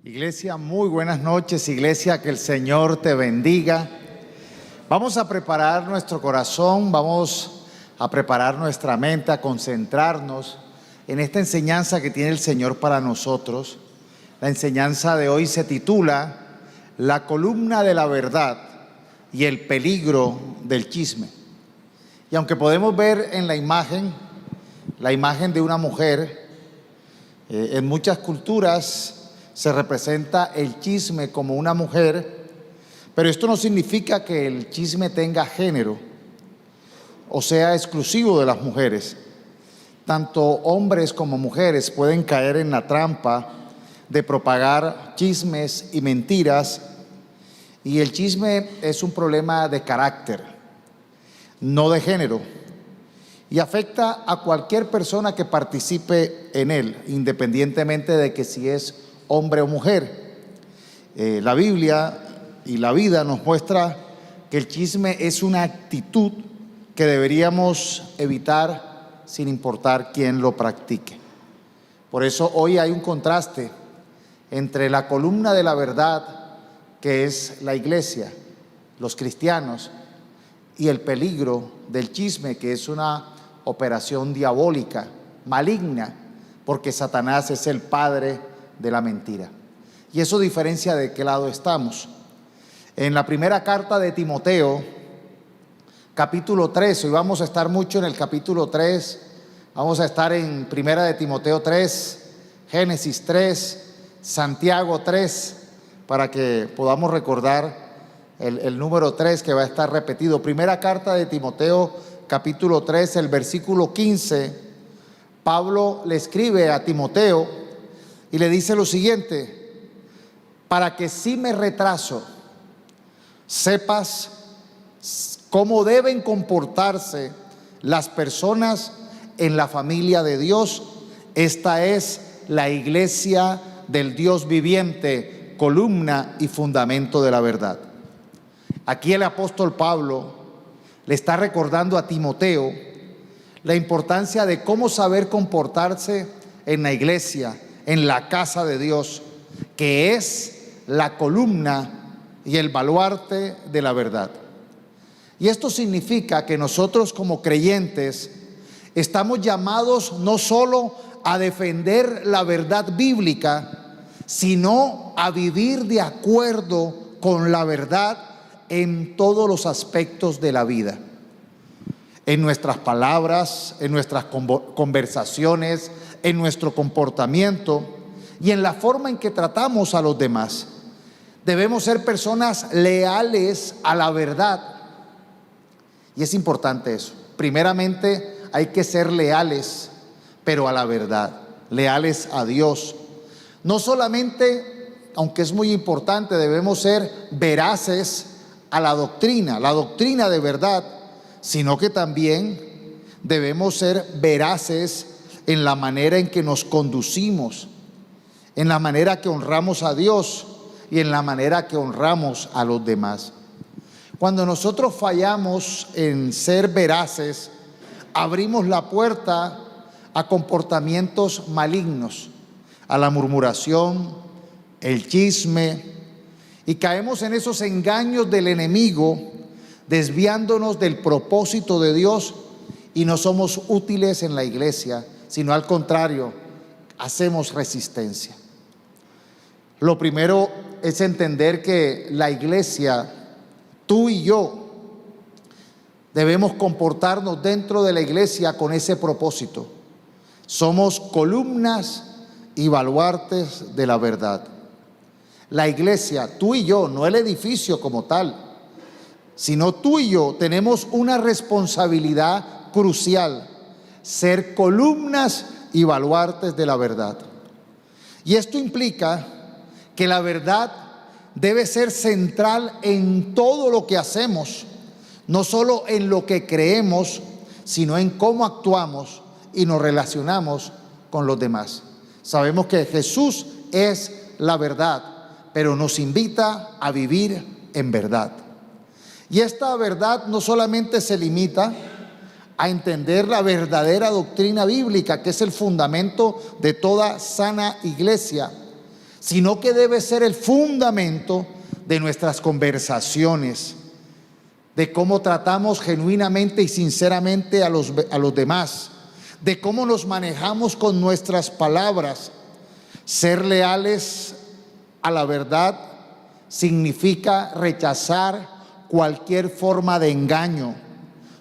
Iglesia, muy buenas noches, iglesia, que el Señor te bendiga. Vamos a preparar nuestro corazón, vamos a preparar nuestra mente, a concentrarnos en esta enseñanza que tiene el Señor para nosotros. La enseñanza de hoy se titula La columna de la verdad y el peligro del chisme. Y aunque podemos ver en la imagen de una mujer, en muchas culturas se representa el chisme como una mujer, pero esto no significa que el chisme tenga género o sea exclusivo de las mujeres. Tanto hombres como mujeres pueden caer en la trampa de propagar chismes y mentiras, y el chisme es un problema de carácter, no de género, y afecta a cualquier persona que participe en él, independientemente de que si es hombre o mujer. La Biblia y la vida nos muestra que el chisme es una actitud que deberíamos evitar sin importar quién lo practique. Por eso hoy hay un contraste entre la columna de la verdad, que es la iglesia, los cristianos, y el peligro del chisme, que es una operación diabólica, maligna, porque Satanás es el padre de la mentira. Y eso diferencia de qué lado estamos. En la primera carta de Timoteo, capítulo 3, hoy vamos a estar mucho en el capítulo 3, vamos a estar en primera de Timoteo 3, Génesis 3, Santiago 3, para que podamos recordar el número 3 que va a estar repetido. Primera carta de Timoteo, capítulo 3, el versículo 15, Pablo le escribe a Timoteo y le dice lo siguiente: para que si me retraso, sepas cómo deben comportarse las personas en la familia de Dios. Esta es la iglesia del Dios viviente, columna y fundamento de la verdad. Aquí el apóstol Pablo le está recordando a Timoteo la importancia de cómo saber comportarse en la iglesia, en la casa de Dios, que es la columna y el baluarte de la verdad. Y esto significa que nosotros como creyentes estamos llamados no solo a defender la verdad bíblica, sino a vivir de acuerdo con la verdad en todos los aspectos de la vida. En nuestras palabras, en nuestras conversaciones, en nuestro comportamiento y en la forma en que tratamos a los demás. Debemos ser personas leales a la verdad. Y es importante eso. Primeramente hay que ser leales, pero a la verdad, leales a Dios. No solamente, aunque es muy importante, debemos ser veraces a la doctrina de verdad, sino que también debemos ser veraces en la manera en que nos conducimos, en la manera que honramos a Dios y en la manera que honramos a los demás. Cuando nosotros fallamos en ser veraces, abrimos la puerta a comportamientos malignos, a la murmuración, el chisme, y caemos en esos engaños del enemigo, desviándonos del propósito de Dios, y no somos útiles en la iglesia, sino al contrario, hacemos resistencia. Lo primero es entender que la iglesia, tú y yo, debemos comportarnos dentro de la iglesia con ese propósito. Somos columnas y baluartes de la verdad. La iglesia, tú y yo, no el edificio como tal, sino tú y yo tenemos una responsabilidad crucial: ser columnas y baluartes de la verdad. Y esto implica que la verdad debe ser central en todo lo que hacemos, no solo en lo que creemos, sino en cómo actuamos y nos relacionamos con los demás. Sabemos que Jesús es la verdad, pero nos invita a vivir en verdad. Y esta verdad no solamente se limita a entender la verdadera doctrina bíblica, que es el fundamento de toda sana iglesia, sino que debe ser el fundamento de nuestras conversaciones, de cómo tratamos genuinamente y sinceramente a los demás, de cómo nos manejamos con nuestras palabras. Ser leales a la verdad significa rechazar cualquier forma de engaño,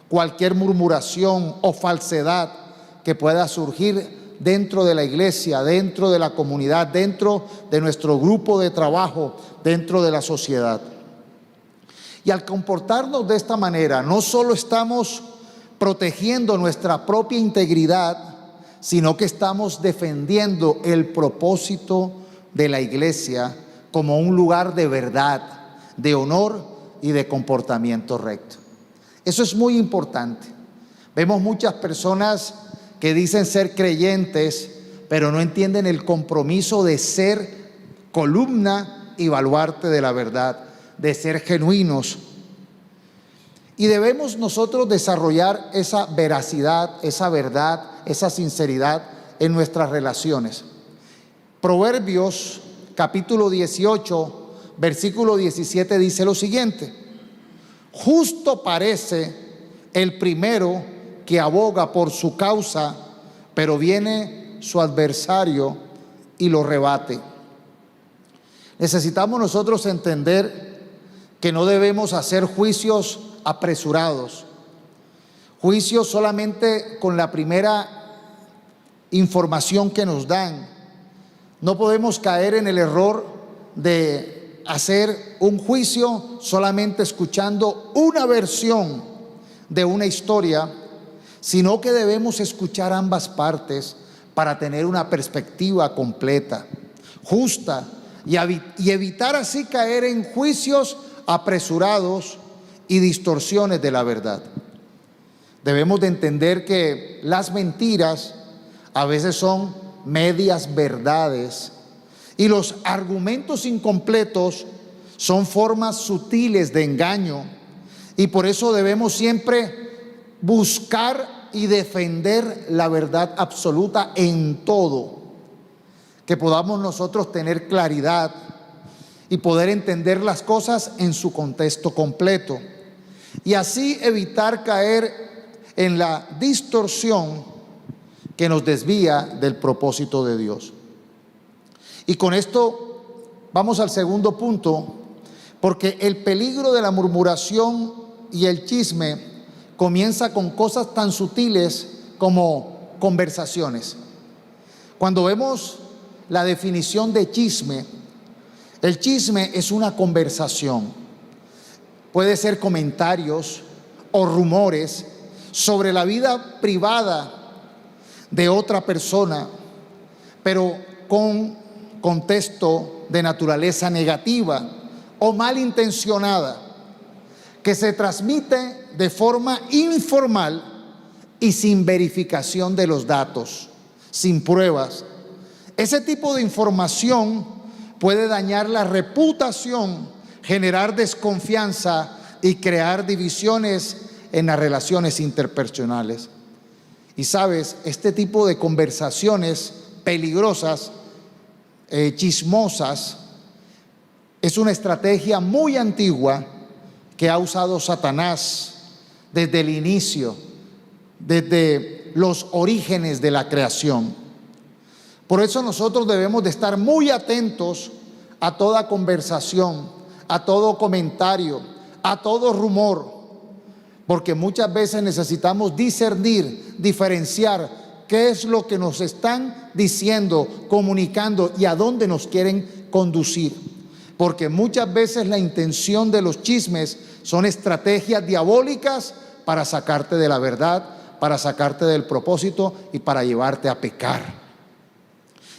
cualquier murmuración o falsedad que pueda surgir dentro de la iglesia, dentro de la comunidad, dentro de nuestro grupo de trabajo, dentro de la sociedad. Y al comportarnos de esta manera, no solo estamos protegiendo nuestra propia integridad, sino que estamos defendiendo el propósito de la iglesia como un lugar de verdad, de honor y de comportamiento recto. Eso es muy importante. Vemos muchas personas que dicen ser creyentes, pero no entienden el compromiso de ser columna y baluarte de la verdad, de ser genuinos. Y debemos nosotros desarrollar esa veracidad, esa verdad, esa sinceridad en nuestras relaciones. Proverbios capítulo 18, versículo 17 dice lo siguiente: justo parece el primero que aboga por su causa, pero viene su adversario y lo rebate. Necesitamos nosotros entender que no debemos hacer juicios apresurados, juicios solamente con la primera información que nos dan. No podemos caer en el error de hacer un juicio solamente escuchando una versión de una historia, sino que debemos escuchar ambas partes para tener una perspectiva completa, justa, y evitar así caer en juicios apresurados y distorsiones de la verdad. Debemos de entender que las mentiras a veces son medias verdades y los argumentos incompletos son formas sutiles de engaño, y por eso debemos siempre buscar y defender la verdad absoluta en todo, que podamos nosotros tener claridad y poder entender las cosas en su contexto completo, y así evitar caer en la distorsión que nos desvía del propósito de Dios. Y con esto vamos al segundo punto, porque el peligro de la murmuración y el chisme comienza con cosas tan sutiles como conversaciones. Cuando vemos la definición de chisme, el chisme es una conversación. Puede ser comentarios o rumores sobre la vida privada de otra persona, pero con contexto de naturaleza negativa o malintencionada, que se transmite de forma informal y sin verificación de los datos, sin pruebas. Ese tipo de información puede dañar la reputación, generar desconfianza y crear divisiones en las relaciones interpersonales. Y sabes, este tipo de conversaciones peligrosas, chismosas, es una estrategia muy antigua que ha usado Satanás desde el inicio, desde los orígenes de la creación. Por eso nosotros debemos de estar muy atentos a toda conversación, a todo comentario, a todo rumor, porque muchas veces necesitamos discernir, diferenciar qué es lo que nos están diciendo, comunicando y a dónde nos quieren conducir. Porque muchas veces la intención de los chismes son estrategias diabólicas para sacarte de la verdad, para sacarte del propósito y para llevarte a pecar.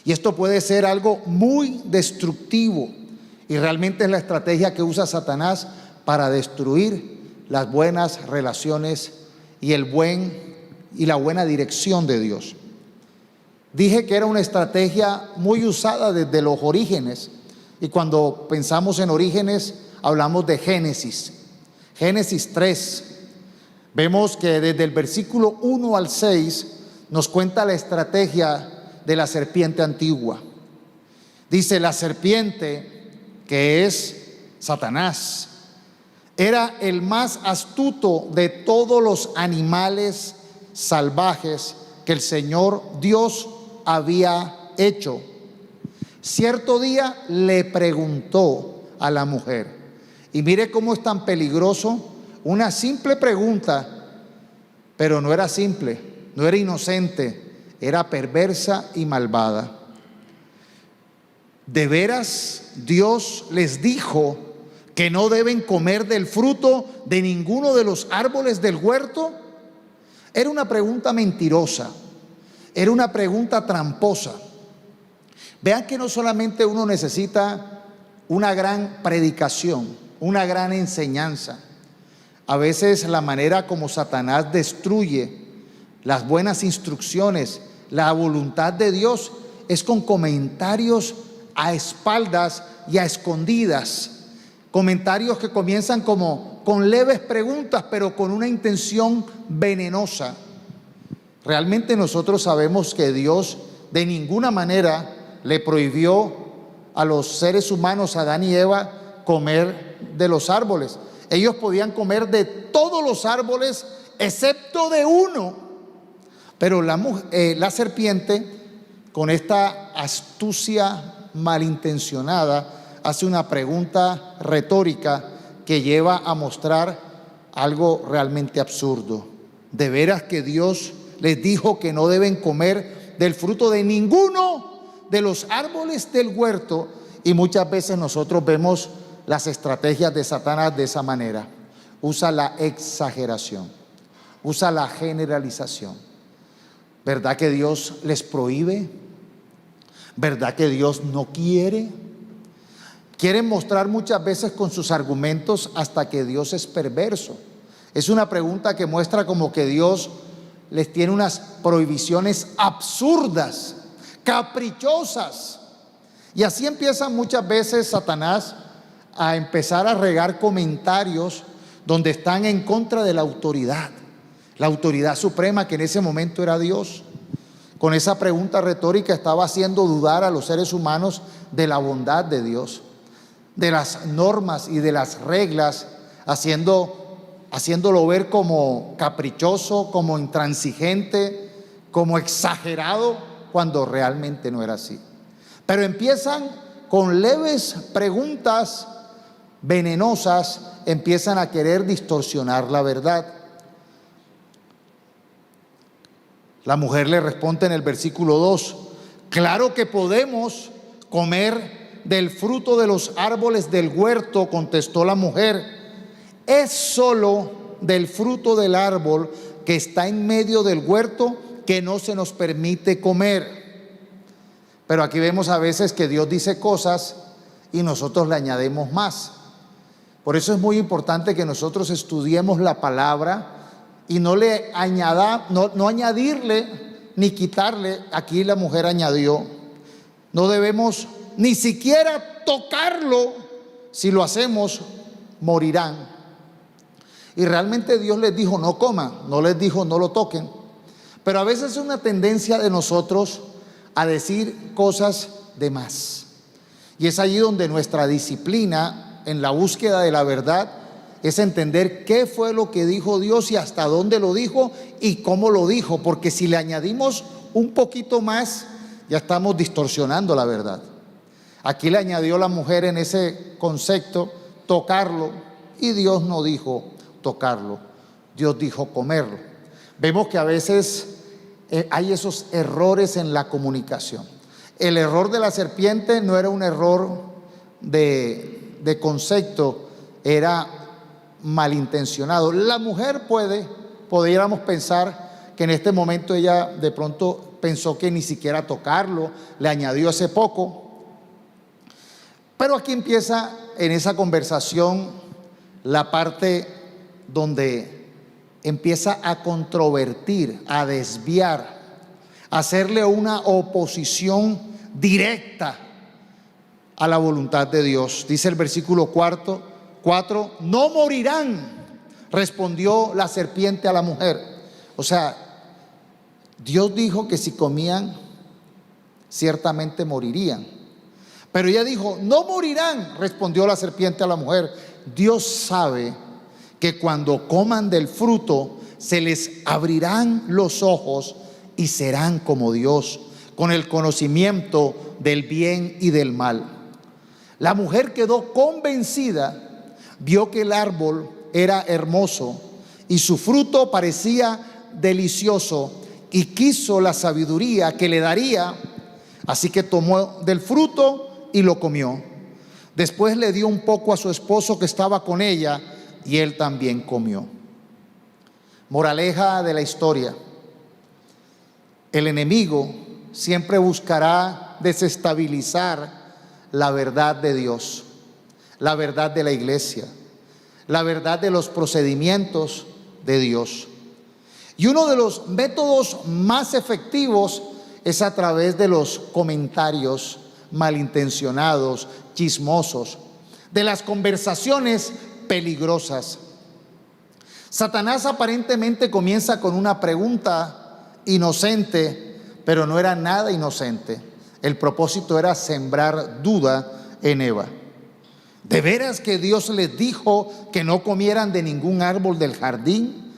Y esto puede ser algo muy destructivo, y realmente es la estrategia que usa Satanás para destruir las buenas relaciones y la buena dirección de Dios. Dije que era una estrategia muy usada desde los orígenes, y cuando pensamos en orígenes hablamos de Génesis 3. Vemos que desde el versículo 1 al 6 nos cuenta la estrategia de la serpiente antigua. Dice, la serpiente, que es Satanás, era el más astuto de todos los animales salvajes que el Señor Dios había hecho. Cierto día le preguntó a la mujer, y mire cómo es tan peligroso, una simple pregunta, pero no era simple, no era inocente, era perversa y malvada. ¿De veras Dios les dijo que no deben comer del fruto de ninguno de los árboles del huerto? Era una pregunta mentirosa, era una pregunta tramposa. Vean que no solamente uno necesita una gran predicación, una gran enseñanza. A veces la manera como Satanás destruye las buenas instrucciones, la voluntad de Dios, es con comentarios a espaldas y a escondidas. Comentarios que comienzan como con leves preguntas, pero con una intención venenosa. Realmente nosotros sabemos que Dios de ninguna manera le prohibió a los seres humanos, Adán y Eva, comer de los árboles. Ellos podían comer de todos los árboles excepto de uno. Pero la serpiente, con esta astucia malintencionada, hace una pregunta retórica que lleva a mostrar algo realmente absurdo. ¿De veras que Dios les dijo que no deben comer del fruto de ninguno de los árboles del huerto? Y muchas veces nosotros vemos las estrategias de Satanás de esa manera. Usa la exageración, usa la generalización. ¿Verdad que Dios les prohíbe? ¿Verdad que Dios no quiere? Quieren mostrar muchas veces con sus argumentos hasta que Dios es perverso. Es una pregunta que muestra como que Dios les tiene unas prohibiciones absurdas, caprichosas. Y así empieza muchas veces Satanás a empezar a regar comentarios donde están en contra de la autoridad suprema, que en ese momento era Dios. Con esa pregunta retórica estaba haciendo dudar a los seres humanos de la bondad de Dios, de las normas y de las reglas, haciéndolo ver como caprichoso, como intransigente, como exagerado, cuando realmente no era así. Pero empiezan con leves preguntas venenosas, empiezan a querer distorsionar la verdad. La mujer le responde en el versículo 2, claro que podemos comer del fruto de los árboles del huerto, contestó la mujer, es solo del fruto del árbol que está en medio del huerto que no se nos permite comer. Pero aquí vemos a veces que Dios dice cosas y nosotros le añadimos más. Por eso es muy importante que nosotros estudiemos la palabra y no añadirle ni quitarle. Aquí la mujer añadió, no debemos ni siquiera tocarlo, si lo hacemos morirán. Y realmente Dios les dijo no coman, no les dijo no lo toquen. Pero a veces es una tendencia de nosotros a decir cosas de más. Y es allí donde nuestra disciplina en la búsqueda de la verdad es entender qué fue lo que dijo Dios y hasta dónde lo dijo y cómo lo dijo, porque si le añadimos un poquito más, ya estamos distorsionando la verdad. Aquí le añadió la mujer en ese concepto tocarlo, y Dios no dijo tocarlo, Dios dijo comerlo. Vemos que a veces hay esos errores en la comunicación. El error de la serpiente no era un error de concepto, era malintencionado. La mujer podríamos pensar que en este momento ella de pronto pensó que ni siquiera tocarlo, le añadió ese poco. Pero aquí empieza en esa conversación la parte donde empieza a controvertir, a desviar, a hacerle una oposición directa a la voluntad de Dios. Dice el versículo 4, no morirán, respondió la serpiente a la mujer. O sea, Dios dijo que si comían, ciertamente morirían. Pero ella dijo: no morirán. Respondió la serpiente a la mujer: Dios sabe que cuando coman del fruto se les abrirán los ojos y serán como Dios, con el conocimiento del bien y del mal. La mujer quedó convencida, vio que el árbol era hermoso y su fruto parecía delicioso, y quiso la sabiduría que le daría, así que tomó del fruto y lo comió. Después le dio un poco a su esposo que estaba con ella, y él también comió. Moraleja de la historia: el enemigo siempre buscará desestabilizar la verdad de Dios, la verdad de la iglesia, la verdad de los procedimientos de Dios. Y uno de los métodos más efectivos es a través de los comentarios malintencionados, chismosos, de las conversaciones peligrosas. Satanás aparentemente comienza con una pregunta inocente, pero no era nada inocente. El propósito era sembrar duda en Eva. ¿De veras que Dios les dijo que no comieran de ningún árbol del jardín?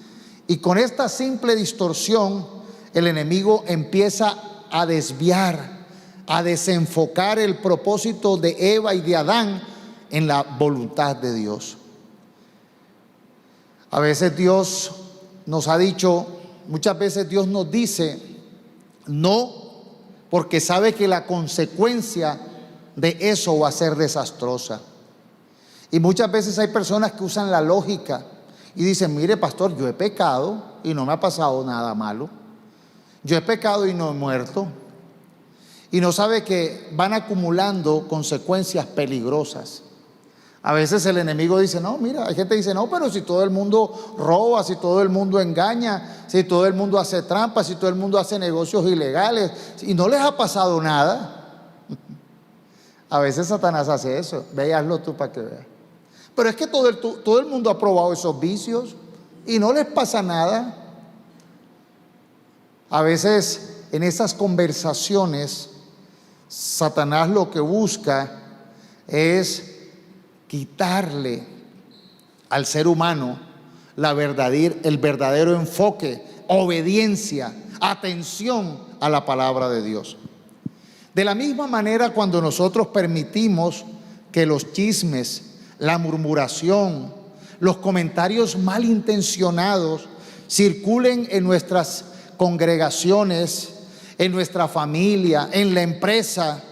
Y con esta simple distorsión, el enemigo empieza a desviar, a desenfocar el propósito de Eva y de Adán en la voluntad de Dios. A veces Dios nos ha dicho, muchas veces Dios nos dice no, porque sabe que la consecuencia de eso va a ser desastrosa. Y muchas veces hay personas que usan la lógica y dicen: mire, pastor, yo he pecado y no me ha pasado nada malo. Yo he pecado y no he muerto. Y no sabe que van acumulando consecuencias peligrosas. A veces el enemigo dice: no, mira, hay gente que dice: no, pero si todo el mundo roba, si todo el mundo engaña, si todo el mundo hace trampas, si todo el mundo hace negocios ilegales, y no les ha pasado nada. A veces Satanás hace eso. Ve y hazlo tú para que veas. Pero es que todo el mundo ha probado esos vicios y no les pasa nada. A veces en esas conversaciones Satanás lo que busca es quitarle al ser humano el verdadero enfoque, obediencia, atención a la palabra de Dios. De la misma manera, cuando nosotros permitimos que los chismes, la murmuración, los comentarios malintencionados circulen en nuestras congregaciones, en nuestra familia, en la empresa,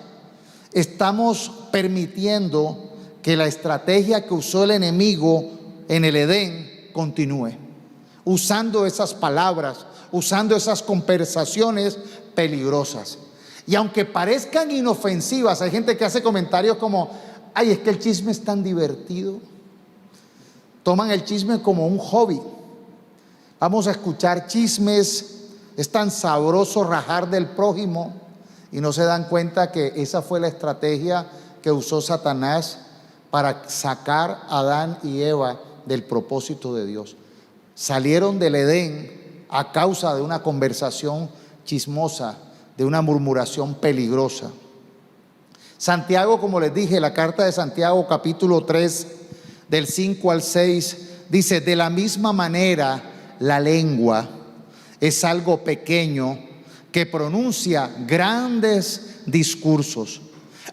estamos permitiendo que la estrategia que usó el enemigo en el Edén continúe, usando esas palabras, usando esas conversaciones peligrosas. Y aunque parezcan inofensivas, hay gente que hace comentarios como: ay, es que el chisme es tan divertido. Toman el chisme como un hobby. Vamos a escuchar chismes, es tan sabroso rajar del prójimo, y no se dan cuenta que esa fue la estrategia que usó Satanás para sacar a Adán y Eva del propósito de Dios. Salieron del Edén a causa de una conversación chismosa, de una murmuración peligrosa. Santiago, como les dije, la carta de Santiago capítulo 3 del 5 al 6 dice: de la misma manera la lengua es algo pequeño que pronuncia grandes discursos.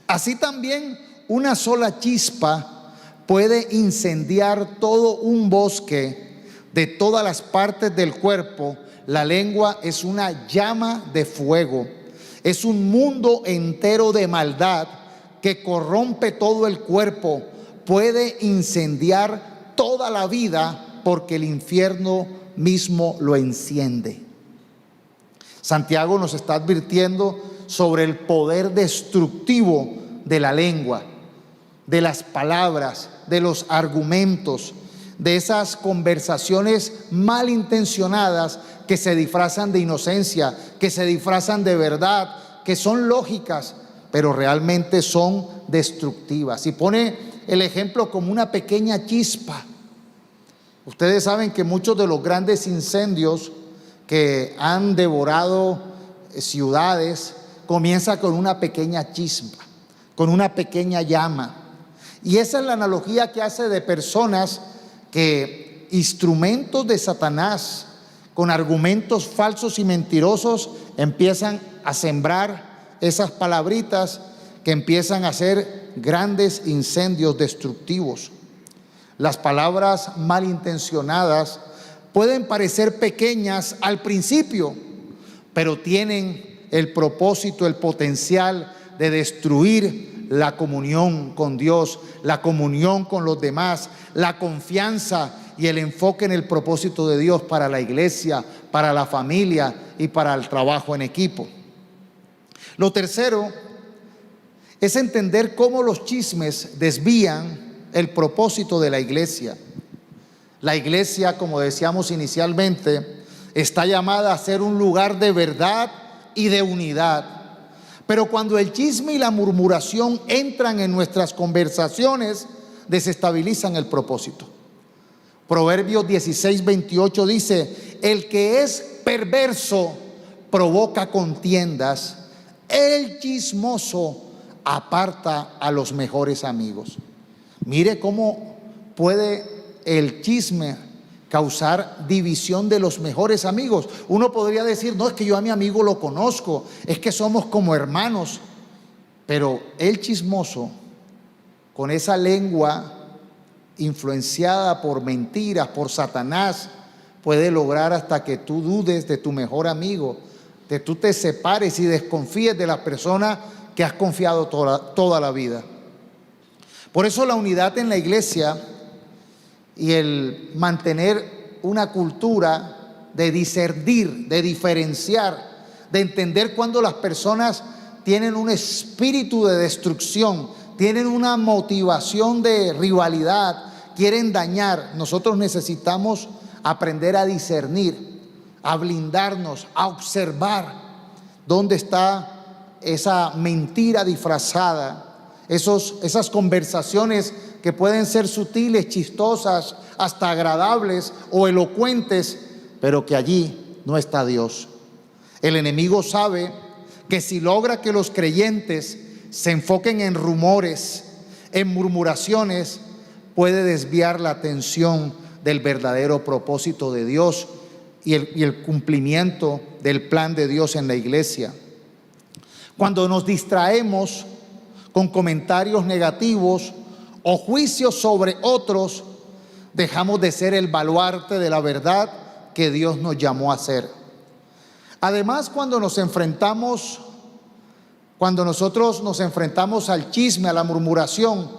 Así también una sola chispa puede incendiar todo un bosque. De todas las partes del cuerpo, la lengua es una llama de fuego. Es un mundo entero de maldad que corrompe todo el cuerpo. Puede incendiar toda la vida porque el infierno mismo lo enciende. Santiago nos está advirtiendo sobre el poder destructivo de la lengua, de las palabras, de los argumentos, de esas conversaciones malintencionadas que se disfrazan de inocencia, que se disfrazan de verdad, que son lógicas, pero realmente son destructivas. Y pone el ejemplo como una pequeña chispa. Ustedes saben que muchos de los grandes incendios que han devorado ciudades comienzan con una pequeña chispa, con una pequeña llama. Y esa es la analogía que hace de personas que, instrumentos de Satanás, con argumentos falsos y mentirosos, empiezan a sembrar esas palabritas que empiezan a hacer grandes incendios destructivos. Las palabras malintencionadas pueden parecer pequeñas al principio, pero tienen el propósito, el potencial de destruir la comunión con Dios, la comunión con los demás, la confianza y el enfoque en el propósito de Dios para la iglesia, para la familia y para el trabajo en equipo. Lo tercero es entender cómo los chismes desvían el propósito de la iglesia. La iglesia, como decíamos inicialmente, está llamada a ser un lugar de verdad y de unidad. Pero cuando el chisme y la murmuración entran en nuestras conversaciones, desestabilizan el propósito. Proverbios 16:28 dice: el que es perverso provoca contiendas, el chismoso aparta a los mejores amigos. Mire cómo puede el chisme causar división de los mejores amigos. Uno podría decir: no, es que yo a mi amigo lo conozco, es que somos como hermanos. Pero el chismoso, con esa lengua influenciada por mentiras, por Satanás, puede lograr hasta que tú dudes de tu mejor amigo, que tú te separes y desconfíes de la persona que has confiado toda la vida. Por eso la unidad en la iglesia y el mantener una cultura de discernir, de diferenciar, de entender cuando las personas tienen un espíritu de destrucción, tienen una motivación de rivalidad, quieren dañar. Nosotros necesitamos aprender a discernir, a blindarnos, a observar dónde está esa mentira disfrazada, esas conversaciones que pueden ser sutiles, chistosas, hasta agradables o elocuentes, pero que allí no está Dios. El enemigo sabe que si logra que los creyentes se enfoquen en rumores, en murmuraciones, puede desviar la atención del verdadero propósito de Dios y el cumplimiento del plan de Dios en la iglesia. Cuando nos distraemos con comentarios negativos o juicios sobre otros, dejamos de ser el baluarte de la verdad que Dios nos llamó a ser. Además, cuando nosotros nos enfrentamos al chisme, a la murmuración,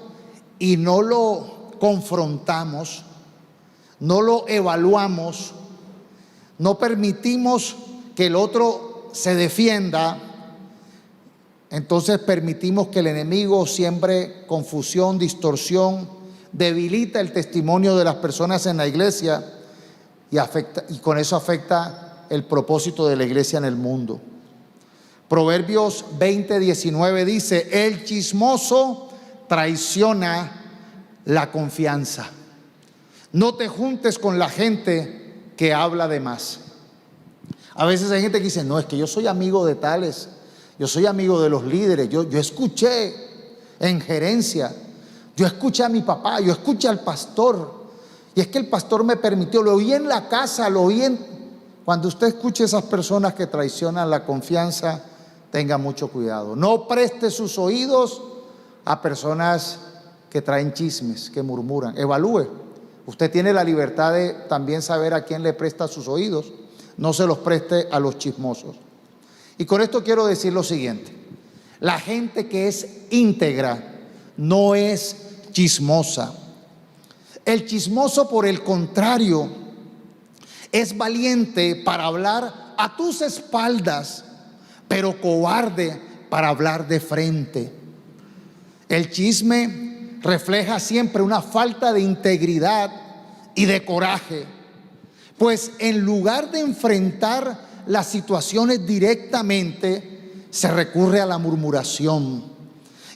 y no lo confrontamos, no lo evaluamos, no permitimos que el otro se defienda, entonces permitimos que el enemigo siembre confusión, distorsión, debilita el testimonio de las personas en la iglesia y con eso afecta el propósito de la iglesia en el mundo. Proverbios 20:19 dice: el chismoso traiciona la confianza. No te juntes con la gente que habla de más. A veces hay gente que dice: no, es que yo soy amigo de tales, yo soy amigo de los líderes, yo escuché en gerencia, yo escuché a mi papá, yo escuché al pastor, y es que el pastor me permitió, lo oí en la casa, lo oí en... Cuando usted escuche a esas personas que traicionan la confianza, tenga mucho cuidado. No preste sus oídos a personas que traen chismes, que murmuran. Evalúe. Usted tiene la libertad de también saber a quién le presta sus oídos. No se los preste a los chismosos. Y con esto quiero decir lo siguiente: la gente que es íntegra no es chismosa. El chismoso, por el contrario, es valiente para hablar a tus espaldas, pero cobarde para hablar de frente. El chisme refleja siempre una falta de integridad y de coraje, pues en lugar de enfrentar las situaciones directamente, se recurre a la murmuración.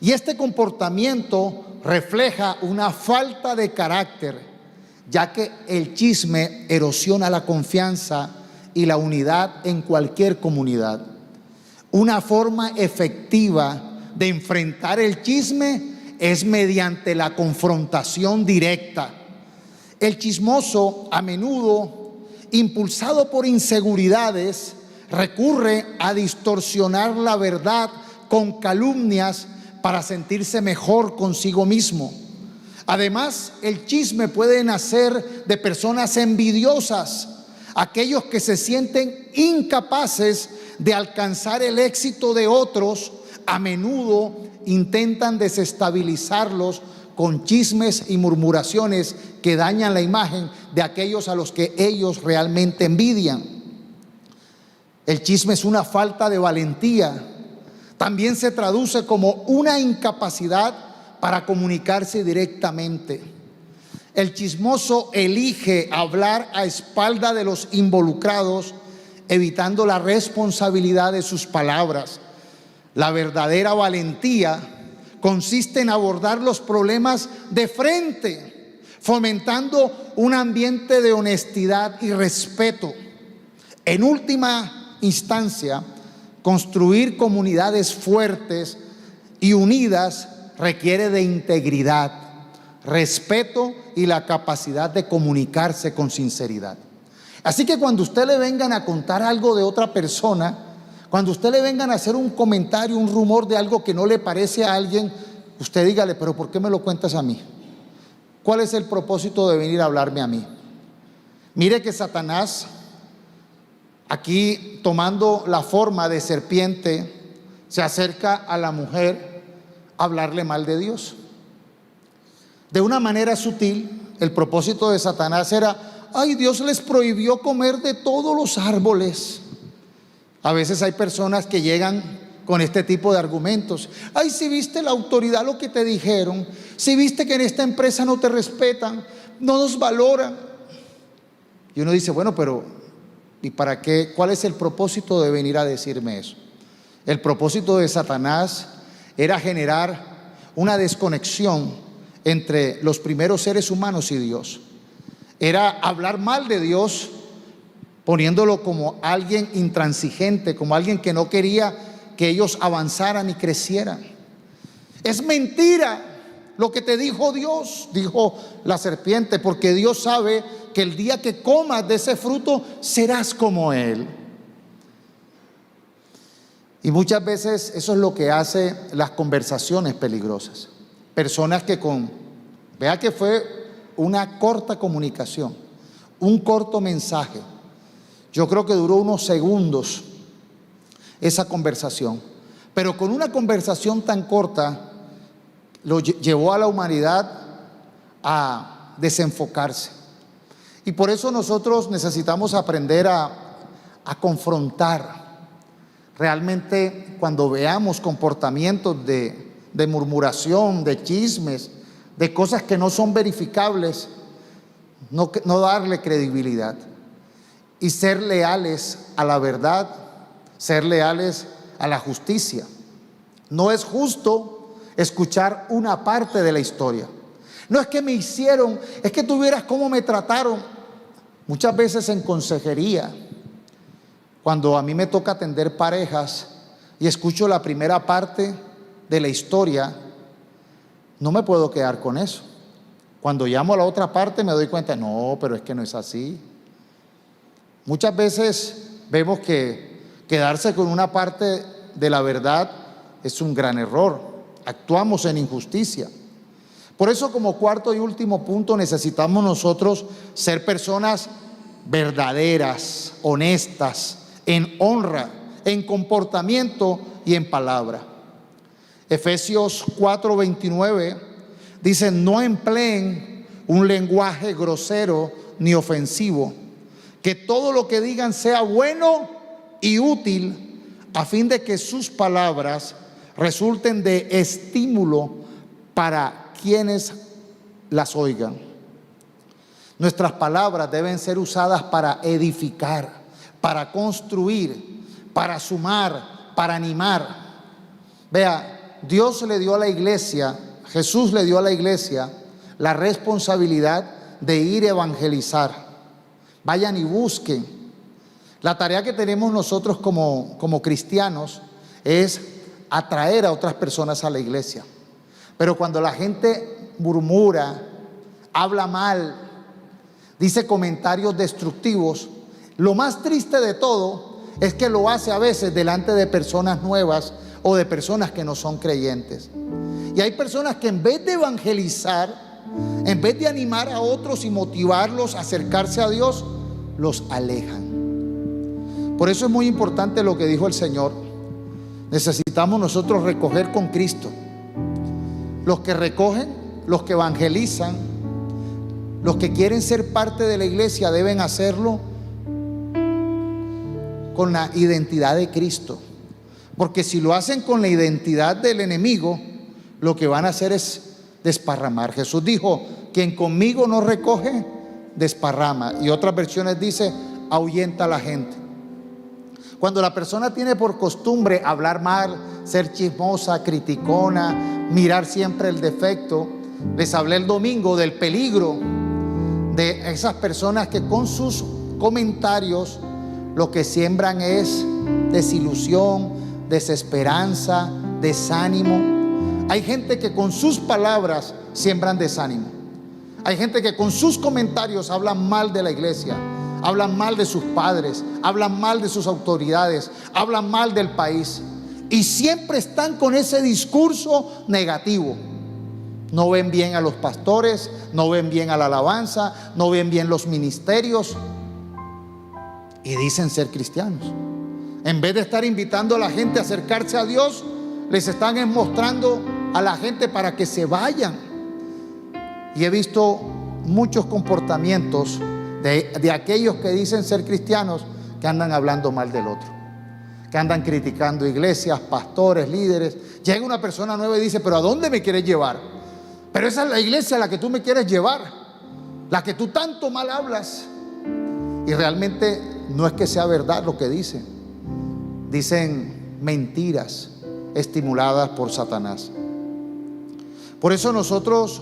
Y este comportamiento refleja una falta de carácter, ya que el chisme erosiona la confianza y la unidad en cualquier comunidad. Una forma efectiva de enfrentar el chisme es mediante la confrontación directa. El chismoso, a menudo impulsado por inseguridades, recurre a distorsionar la verdad con calumnias para sentirse mejor consigo mismo. Además, el chisme puede nacer de personas envidiosas, aquellos que se sienten incapaces de alcanzar el éxito de otros. A menudo intentan desestabilizarlos con chismes y murmuraciones que dañan la imagen de aquellos a los que ellos realmente envidian. El chisme es una falta de valentía. También se traduce como una incapacidad para comunicarse directamente. El chismoso elige hablar a espalda de los involucrados, evitando la responsabilidad de sus palabras. La verdadera valentía consiste en abordar los problemas de frente, fomentando un ambiente de honestidad y respeto. En última instancia, construir comunidades fuertes y unidas requiere de integridad, respeto y la capacidad de comunicarse con sinceridad. Así que cuando usted le vengan a contar algo de otra persona, cuando usted le vengan a hacer un comentario, un rumor de algo que no le parece a alguien, usted dígale: pero ¿por qué me lo cuentas a mí? ¿Cuál es el propósito de venir a hablarme a mí? Mire que Satanás, aquí tomando la forma de serpiente, se acerca a la mujer a hablarle mal de Dios. De una manera sutil, el propósito de Satanás era: ay, Dios les prohibió comer de todos los árboles. A veces hay personas que llegan con este tipo de argumentos: ay, si viste la autoridad lo que te dijeron, si viste que en esta empresa no te respetan, no nos valoran. Y uno dice: bueno, pero ¿y para qué? ¿Cuál es el propósito de venir a decirme eso? El propósito de Satanás era generar una desconexión entre los primeros seres humanos y Dios. Era hablar mal de Dios, poniéndolo como alguien intransigente, como alguien que no quería que ellos avanzaran y crecieran. Es mentira lo que te dijo Dios, dijo la serpiente, porque Dios sabe que el día que comas de ese fruto serás como Él. Y muchas veces eso es lo que hace las conversaciones peligrosas. Personas que vea que fue una corta comunicación, un corto mensaje. Yo creo que duró unos segundos esa conversación, pero con una conversación tan corta lo llevó a la humanidad a desenfocarse. Y por eso nosotros necesitamos aprender a confrontar. Realmente, cuando veamos comportamientos de murmuración, de chismes, de cosas que no son verificables, no darle credibilidad y ser leales a la verdad, ser leales a la justicia. No es justo escuchar una parte de la historia. No es que me hicieron, es que tú vieras cómo me trataron. Muchas veces en consejería, cuando a mí me toca atender parejas y escucho la primera parte de la historia, no me puedo quedar con eso. Cuando llamo a la otra parte me doy cuenta: no, pero es que no es así. Muchas veces vemos que quedarse con una parte de la verdad es un gran error. Actuamos en injusticia. Por eso, como cuarto y último punto, necesitamos nosotros ser personas verdaderas, honestas, en honra, en comportamiento y en palabra. Efesios 4:29 dice: no empleen un lenguaje grosero ni ofensivo, que todo lo que digan sea bueno y útil, a fin de que sus palabras resulten de estímulo para quienes las oigan. Nuestras palabras deben ser usadas para edificar, para construir, para sumar, para animar. Vea, Dios le dio a la iglesia, Jesús le dio a la iglesia la responsabilidad de ir a evangelizar. Vayan y busquen. La tarea que tenemos nosotros como cristianos es atraer a otras personas a la iglesia. Pero cuando la gente murmura, habla mal, dice comentarios destructivos, lo más triste de todo es que lo hace a veces delante de personas nuevas o de personas que no son creyentes. Y hay personas que en vez de evangelizar, en vez de animar a otros y motivarlos a acercarse a Dios, los alejan. Por eso es muy importante lo que dijo el Señor. Necesitamos nosotros recoger con Cristo. Los que recogen, los que evangelizan, los que quieren ser parte de la iglesia deben hacerlo con la identidad de Cristo. Porque si lo hacen con la identidad del enemigo, lo que van a hacer es desparramar. Jesús dijo: quien conmigo no recoge, desparrama. Y otras versiones dice: ahuyenta a la gente. Cuando la persona tiene por costumbre hablar mal, ser chismosa, criticona, mirar siempre el defecto, les hablé el domingo del peligro de esas personas que con sus comentarios lo que siembran es desilusión, desesperanza, desánimo. Hay gente que con sus palabras siembran desánimo. Hay gente que con sus comentarios hablan mal de la iglesia, hablan mal de sus padres, hablan mal de sus autoridades, hablan mal del país, y siempre están con ese discurso negativo. No ven bien a los pastores, no ven bien a la alabanza, no ven bien los ministerios, y dicen ser cristianos. En vez de estar invitando a la gente a acercarse a Dios, les están mostrando a la gente para que se vayan. Y he visto muchos comportamientos de aquellos que dicen ser cristianos, que andan hablando mal del otro, que andan criticando iglesias, pastores, líderes. Llega una persona nueva y dice: pero ¿a dónde me quieres llevar? Pero esa es la iglesia a la que tú me quieres llevar, la que tú tanto mal hablas. Y realmente no es que sea verdad lo que dicen. Dicen mentiras estimuladas por Satanás. Por eso nosotros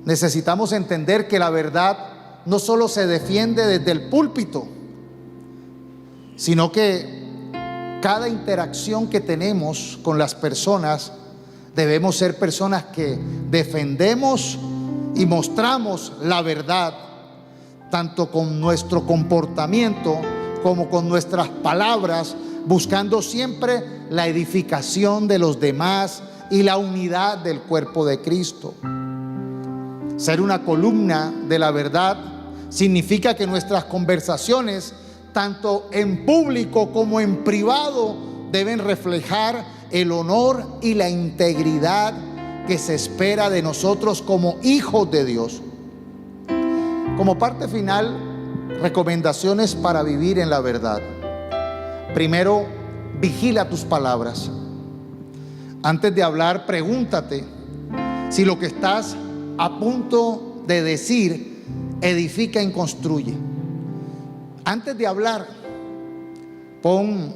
necesitamos entender que la verdad no solo se defiende desde el púlpito, sino que cada interacción que tenemos con las personas, debemos ser personas que defendemos y mostramos la verdad, tanto con nuestro comportamiento como con nuestras palabras, buscando siempre la edificación de los demás y la unidad del cuerpo de Cristo. Ser una columna de la verdad significa que nuestras conversaciones, tanto en público como en privado, deben reflejar el honor y la integridad que se espera de nosotros como hijos de Dios. Como parte final, recomendaciones para vivir en la verdad. Primero, vigila tus palabras. Antes de hablar, pregúntate si lo que estás a punto de decir edifica y construye. Antes de hablar, pon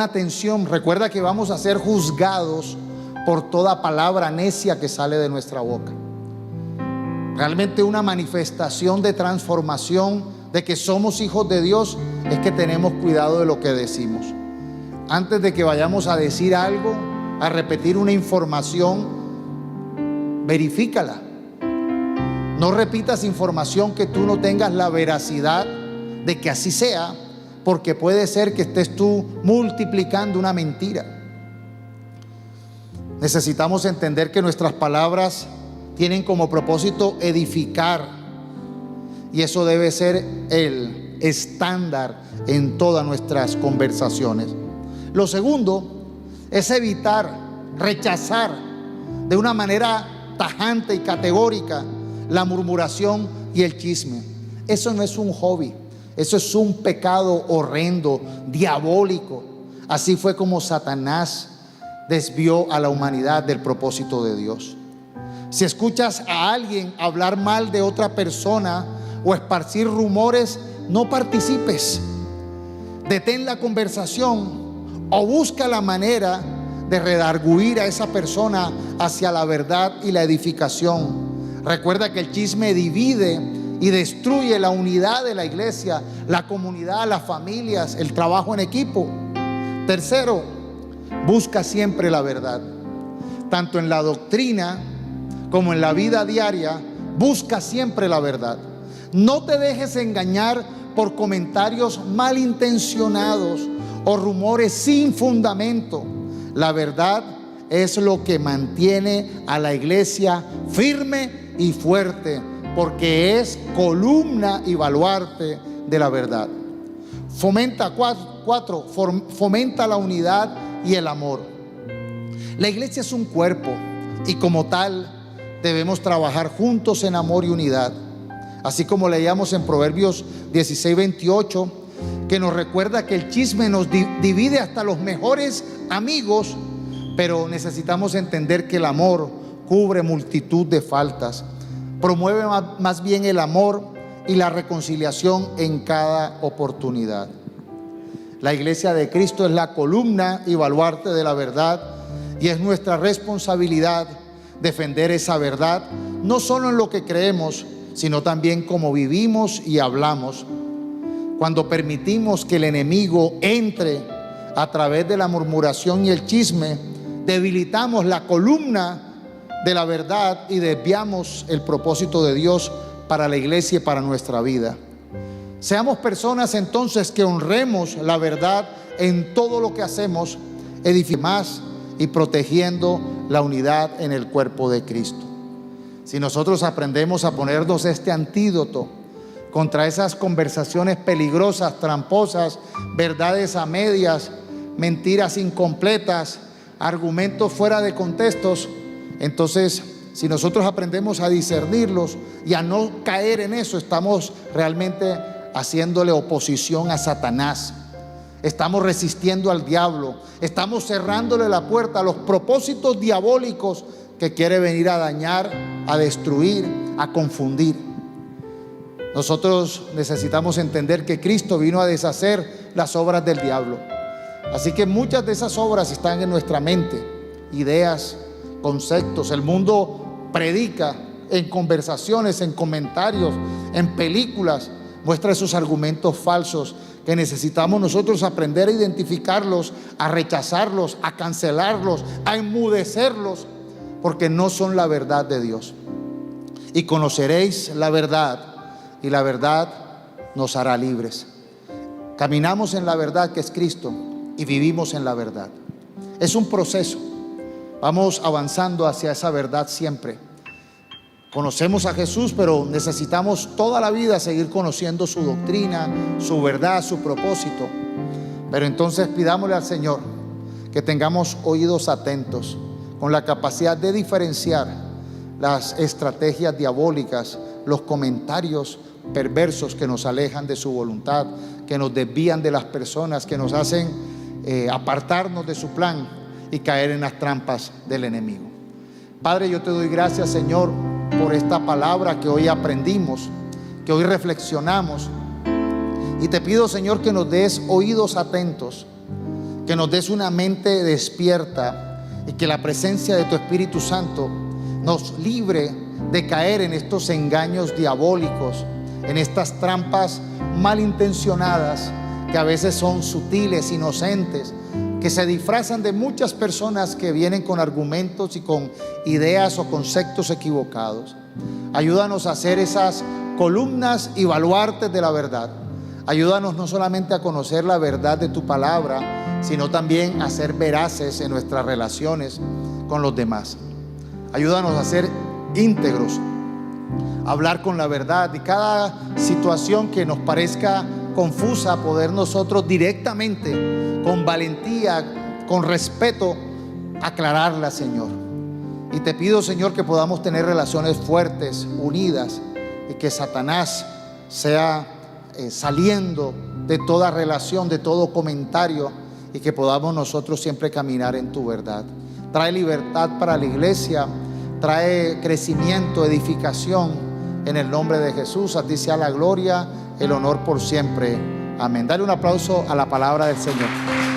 atención. Recuerda que vamos a ser juzgados por toda palabra necia que sale de nuestra boca. Realmente una manifestación de transformación, de que somos hijos de Dios, es que tenemos cuidado de lo que decimos. Antes de que vayamos a decir algo, a repetir una información, verifícala. No repitas información que tú no tengas la veracidad de que así sea, porque puede ser que estés tú multiplicando una mentira. Necesitamos entender que nuestras palabras tienen como propósito edificar, y eso debe ser el estándar en todas nuestras conversaciones. Lo segundo es evitar, rechazar de una manera tajante y categórica la murmuración y el chisme. Eso no es un hobby, eso es un pecado horrendo, diabólico. Así fue como Satanás desvió a la humanidad del propósito de Dios. Si escuchas a alguien hablar mal de otra persona o esparcir rumores, no participes. Detén la conversación o busca la manera de redarguir a esa persona hacia la verdad y la edificación. Recuerda que el chisme divide y destruye la unidad de la iglesia, la comunidad, las familias, el trabajo en equipo. Tercero, busca siempre la verdad. Tanto en la doctrina como en la vida diaria, busca siempre la verdad. No te dejes engañar por comentarios malintencionados o rumores sin fundamento. La verdad es lo que mantiene a la iglesia firme y fuerte, porque es columna y baluarte de la verdad. Fomenta la unidad y el amor. La iglesia es un cuerpo y como tal debemos trabajar juntos en amor y unidad. Así como leíamos en Proverbios 16:28, que nos recuerda que el chisme nos divide hasta los mejores amigos, pero necesitamos entender que el amor cubre multitud de faltas. Promueve más bien el amor y la reconciliación en cada oportunidad. La iglesia de Cristo es la columna y baluarte de la verdad, y es nuestra responsabilidad defender esa verdad, no solo en lo que creemos, sino también cómo vivimos y hablamos. Cuando permitimos que el enemigo entre a través de la murmuración y el chisme, debilitamos la columna de la verdad y desviamos el propósito de Dios para la iglesia y para nuestra vida. Seamos personas entonces que honremos la verdad en todo lo que hacemos, edificando más y protegiendo la unidad en el cuerpo de Cristo. Si nosotros aprendemos a ponernos este antídoto contra esas conversaciones peligrosas, tramposas, verdades a medias, mentiras incompletas, argumentos fuera de contextos, entonces si nosotros aprendemos a discernirlos y a no caer en eso, estamos realmente haciéndole oposición a Satanás. Estamos resistiendo al diablo, estamos cerrándole la puerta a los propósitos diabólicos que quiere venir a dañar, a destruir, a confundir. Nosotros necesitamos entender que Cristo vino a deshacer las obras del diablo. Así que muchas de esas obras están en nuestra mente, ideas, conceptos. El mundo predica en conversaciones, en comentarios, en películas, muestra esos argumentos falsos que necesitamos nosotros aprender a identificarlos, a rechazarlos, a cancelarlos, a enmudecerlos, porque no son la verdad de Dios. Y conoceréis la verdad, y la verdad nos hará libres. Caminamos en la verdad que es Cristo y vivimos en la verdad. Es un proceso. Vamos avanzando hacia esa verdad siempre. Conocemos a Jesús, pero necesitamos toda la vida seguir conociendo su doctrina, su verdad, su propósito. Pero entonces pidámosle al Señor que tengamos oídos atentos, con la capacidad de diferenciar las estrategias diabólicas, los comentarios perversos que nos alejan de su voluntad, que nos desvían de las personas, que nos hacen apartarnos de su plan y caer en las trampas del enemigo. Padre, yo te doy gracias, Señor, por esta palabra que hoy aprendimos, que hoy reflexionamos, y te pido, Señor, que nos des oídos atentos, que nos des una mente despierta, y que la presencia de tu Espíritu Santo nos libre de caer en estos engaños diabólicos, en estas trampas malintencionadas que a veces son sutiles, inocentes, que se disfrazan de muchas personas que vienen con argumentos y con ideas o conceptos equivocados. Ayúdanos a hacer esas columnas y baluartes de la verdad. Ayúdanos no solamente a conocer la verdad de tu palabra, sino también a ser veraces en nuestras relaciones con los demás. Ayúdanos a ser íntegros, a hablar con la verdad, y cada situación que nos parezca confusa, poder nosotros directamente, con valentía, con respeto, aclararla, Señor. Y te pido, Señor, que podamos tener relaciones fuertes, unidas, y que Satanás sea saliendo de toda relación, de todo comentario, y que podamos nosotros siempre caminar en tu verdad. Trae libertad para la iglesia, trae crecimiento, edificación, en el nombre de Jesús. A ti sea la gloria, el honor por siempre. Amén. Dale un aplauso a la palabra del Señor.